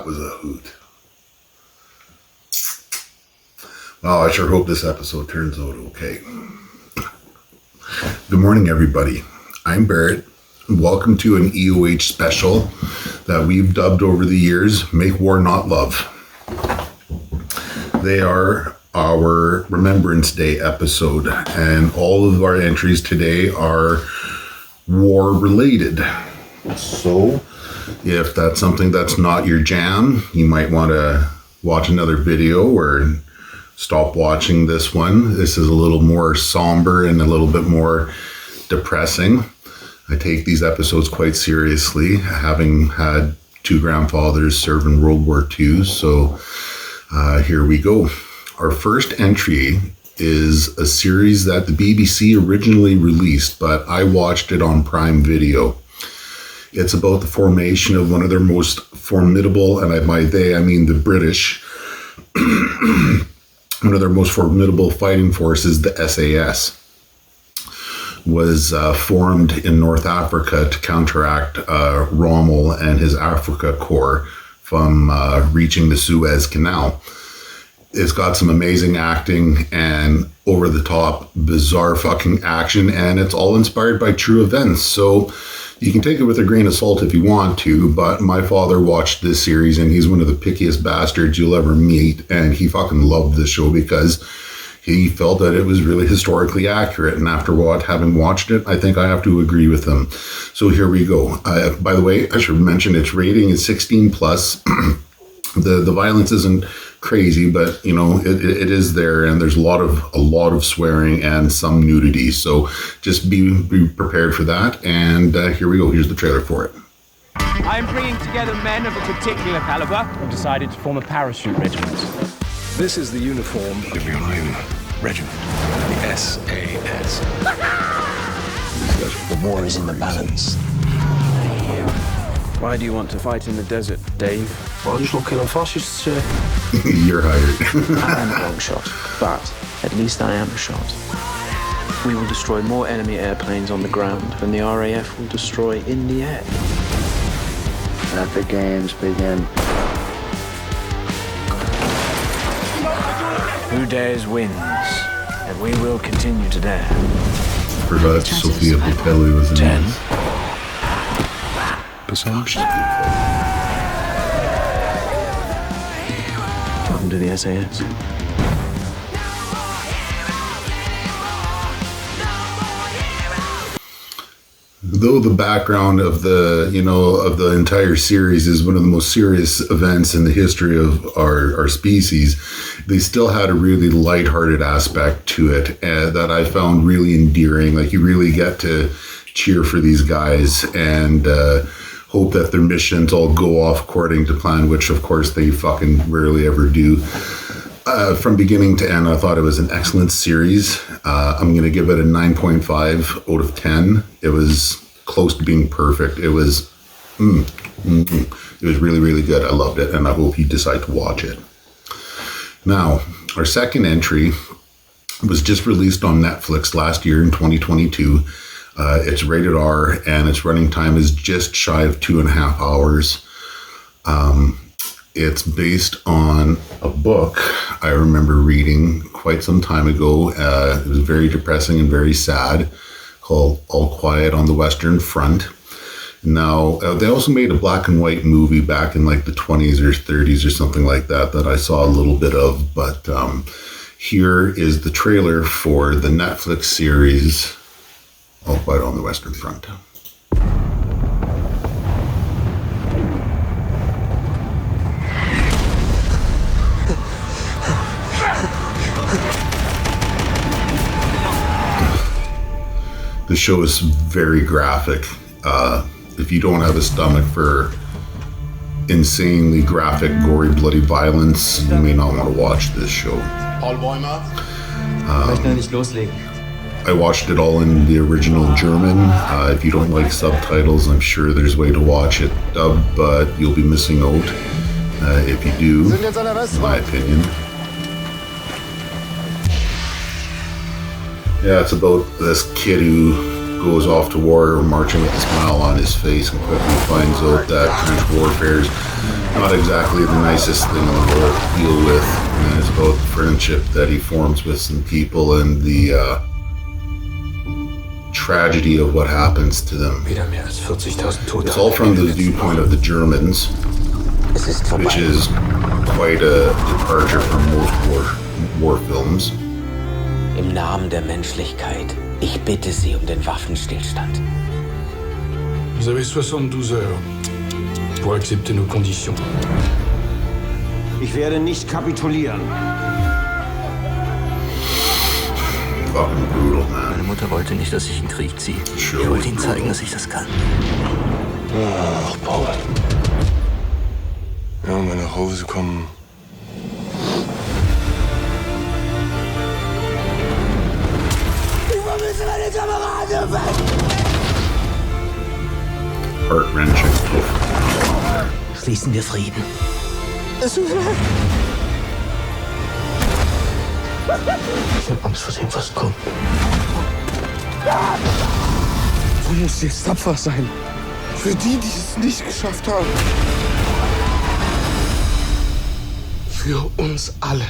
was a hoot. Well, I sure hope this episode turns out okay. Good morning, everybody. I'm Barrett. Welcome to an EOH special that we've dubbed over the years, Make War Not Love. They are our Remembrance Day episode, and all of our entries today are war related. So if that's something that's not your jam, you might want to watch another video or stop watching this one. This is a little more somber and a little bit more depressing. I take these episodes quite seriously, having had two grandfathers serve in World War II. So here we go. Our first entry is a series that the BBC originally released, but I watched it on Prime Video. It's about the formation of one of their most formidable, and by they I mean the British, one of their most formidable fighting forces, the SAS, was formed in North Africa to counteract Rommel and his Africa Corps from reaching the Suez Canal. It's got some amazing acting and over-the-top, bizarre fucking action, and it's all inspired by true events. So you can take it with a grain of salt if you want to, but my father watched this series, and he's one of the pickiest bastards you'll ever meet, and he fucking loved this show because he felt that it was really historically accurate. And after having watched it, I think I have to agree with him. So here we go. By the way, I should mention its rating is 16 plus. The violence isn't crazy, but you know it is there, and there's a lot of swearing and some nudity. So just be prepared for that. And here we go. Here's the trailer for it. I am bringing together men of a particular caliber who decided to form a parachute regiment. This is the uniform of your new regiment, the SAS. The war is in the balance. Why do you want to fight in the desert, Dave? Well, just looking on fascists, sir. You're hired. I am a long shot, but at least I am a shot. We will destroy more enemy airplanes on the ground than the RAF will destroy in the air. Let the games begin. Who dares wins, and we will continue to dare. Forgot Sophia Botelli was in 10. this. Welcome to the SAS. Though the background of the entire series is one of the most serious events in the history of our species, they still had a really lighthearted aspect to it that I found really endearing. Like, you really get to cheer for these guys and hope that their missions all go off according to plan, which of course they fucking rarely ever do. From beginning to end, I thought it was an excellent series. I'm going to give it a 9.5 out of 10. It was close to being perfect. It was it was really, really good. I loved it, and I hope you decide to watch it. Now, our second entry was just released on Netflix last year in 2022. It's rated R, and its running time is just shy of 2.5 hours. It's based on a book I remember reading quite some time ago. It was very depressing and very sad, called All Quiet on the Western Front. Now, they also made a black and white movie back in like the 20s or 30s or something like that I saw a little bit of. But here is the trailer for the Netflix series All Quiet on the Western Front. The show is very graphic. If you don't have a stomach for insanely graphic, gory, bloody violence, you may not want to watch this show. I watched it all in the original German. If you don't like subtitles, I'm sure there's a way to watch it dubbed, but you'll be missing out if you do, in my opinion. Yeah, it's about this kid who goes off to war marching with a smile on his face and quickly finds out that trench warfare is not exactly the nicest thing in the world to deal with. And it's about the friendship that he forms with some people and the tragedy of what happens to them. Wieder mehr als 40.000 Tote. It's all from the viewpoint of the Germans, which is quite a departure from most war films. Im Namen der Menschlichkeit, ich bitte Sie um den Waffenstillstand. Vous avez 72 heures pour accepter nos conditions. Ich werde nicht kapitulieren. Fucking brutal, man. Meine Mutter wollte nicht, dass ich in den Krieg ziehe. Ich wollte ihnen zeigen, dass ich das kann. Ach, Paul. Ja, wenn wir nach Hause kommen. Heart-wrenching. Schließen wir Frieden. Ich hab Angst vor dem, was kommt. Du musst jetzt tapfer sein. Für die, die es nicht geschafft haben. Für uns alle.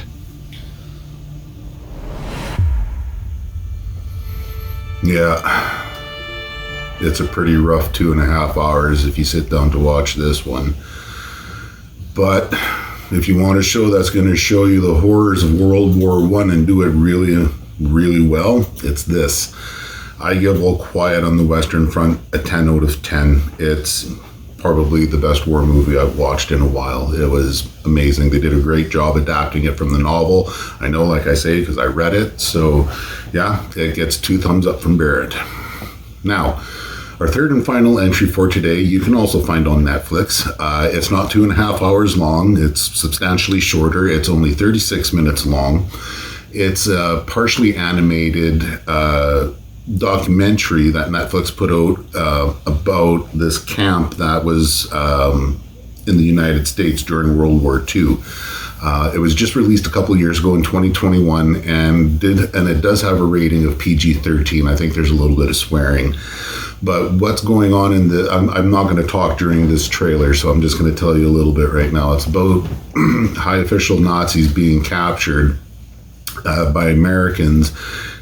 Yeah, it's a pretty rough 2.5 hours if you sit down to watch this one. But if you want a show that's going to show you the horrors of World War I and do it really, really well, it's this. I give All Quiet on the Western Front a 10 out of 10. It's probably the best war movie I've watched in a while. It was amazing. They did a great job adapting it from the novel. I know, like I say, because I read it. So, yeah, it gets 2 thumbs up from Barrett. Now, our third and final entry for today, you can also find on Netflix. It's not 2.5 hours long. It's substantially shorter. It's only 36 minutes long. It's a partially animated documentary that Netflix put out about this camp that was in the United States during World War II. It was just released a couple years ago in 2021 and it does have a rating of PG-13. I think there's a little bit of swearing. But what's going on in I'm not going to talk during this trailer, so I'm just going to tell you a little bit right now. It's about high official Nazis being captured by Americans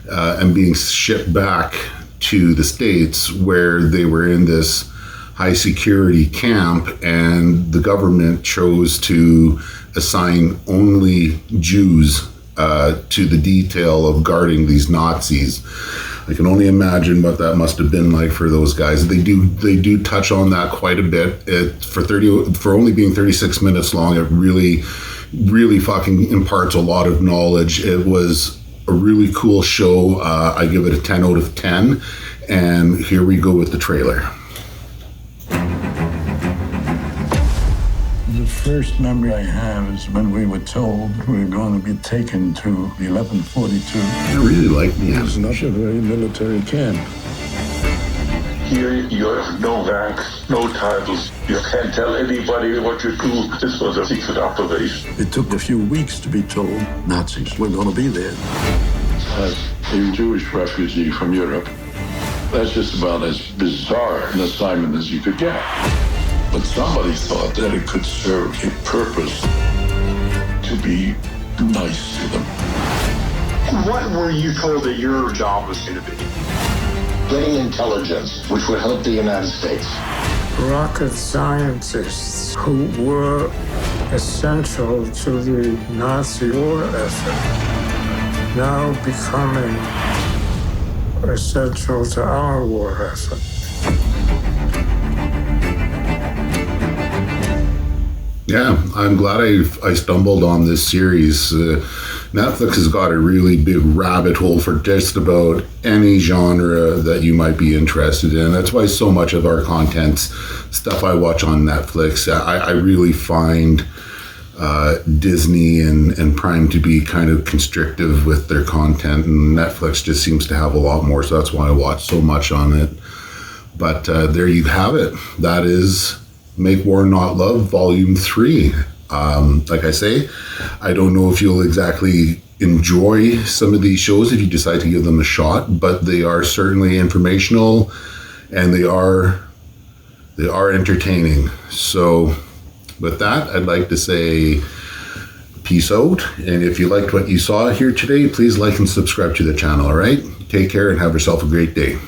and being shipped back to the States, where they were in this high security camp, and the government chose to assign only Jews to the detail of guarding these Nazis. I can only imagine what that must have been like for those guys. They do touch on that quite a bit. For only being 36 minutes long, it really fucking imparts a lot of knowledge. It was a really cool show. I give it a 10 out of 10. And here we go with the trailer. The first memory I have is when we were told we were going to be taken to the 1142. I really like the It was not a very military camp. Here you have no rank, no titles. You can't tell anybody what you do. This was a secret operation. It took a few weeks to be told Nazis were going to be there. As a Jewish refugee from Europe, that's just about as bizarre an assignment as you could get. But somebody thought that it could serve a purpose to be nice to them. What were you told that your job was going to be? Getting intelligence, which would help the United States. Rocket scientists who were essential to the Nazi war effort, now becoming essential to our war effort. Yeah, I'm glad I stumbled on this series. Netflix has got a really big rabbit hole for just about any genre that you might be interested in. That's why so much of our content's stuff I watch on Netflix. I really find Disney and Prime to be kind of constrictive with their content, and Netflix just seems to have a lot more, so that's why I watch so much on it. But there you have it. That is Make War Not Love Volume 3. Like I say, I don't know if you'll exactly enjoy some of these shows if you decide to give them a shot, but they are certainly informational and they are entertaining. So with that, I'd like to say peace out. And if you liked what you saw here today, please like and subscribe to the channel. All right, take care and have yourself a great day.